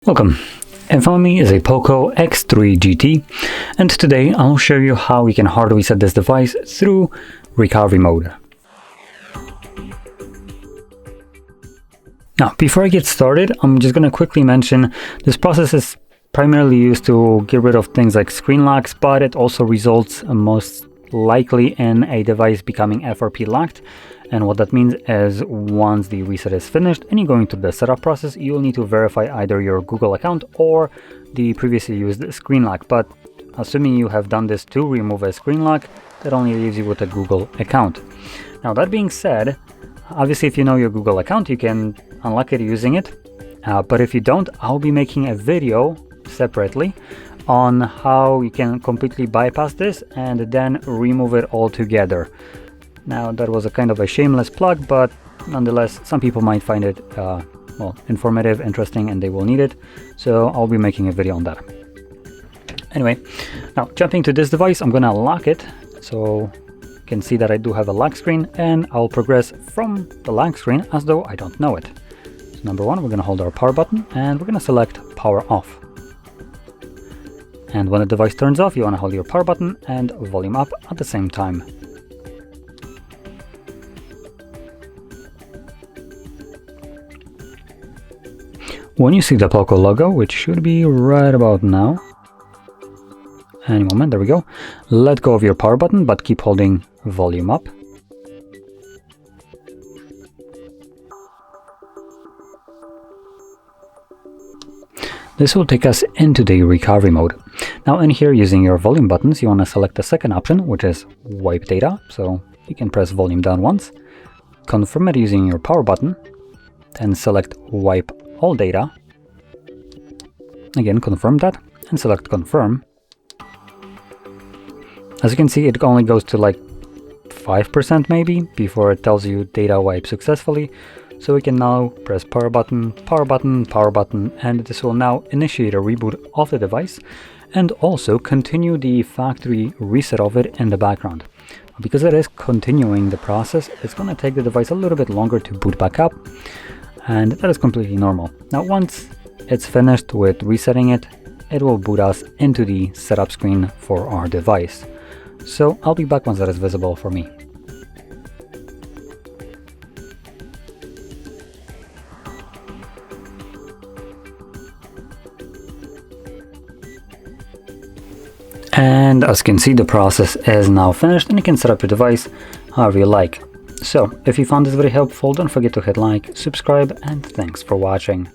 Welcome. In front of me is a POCO X3 GT, and today I'll show you how you can hard reset this device through recovery mode. Now, before I get started, I'm just going to quickly mention this process is primarily used to get rid of things like screen locks, but it also results most likely in a device becoming FRP locked. And what that means is once the reset is finished and you're going through the setup process, you'll need to verify either your Google account or the previously used screen lock. But assuming you have done this to remove a screen lock, that only leaves you with a Google account. Now, that being said, obviously if you know your Google account, you can unlock it using it. But if you don't, I'll be making a video separately on how you can completely bypass this and then remove it altogether. Now, that was a kind of a shameless plug, but nonetheless, some people might find it informative, interesting, and they will need it. So I'll be making a video on that. Anyway, now jumping to this device, I'm gonna lock it. So you can see that I do have a lock screen, and I'll progress from the lock screen as though I don't know it. So number one, we're gonna hold our power button and we're gonna select power off. And when the device turns off, you wanna hold your power button and volume up at the same time. When you see the POCO logo, which should be right about now, any moment, there we go, let go of your power button, but keep holding volume up. This will take us into the recovery mode. Now in here, using your volume buttons, you want to select the second option, which is wipe data. So you can press volume down once, confirm it using your power button, then select wipe all data. Again, confirm that and select confirm. As you can see, it only goes to like 5% maybe before it tells you data wipe successfully. So we can now press power button, power button, power button, and this will now initiate a reboot of the device and also continue the factory reset of it in the background. Because it is continuing the process, it's going to take the device a little bit longer to boot back up. And that is completely normal. Now, once it's finished with resetting it, it will boot us into the setup screen for our device. So I'll be back once that is visible for me. And as you can see, the process is now finished and you can set up your device however you like. So, if you found this very helpful, don't forget to hit like, subscribe, and thanks for watching.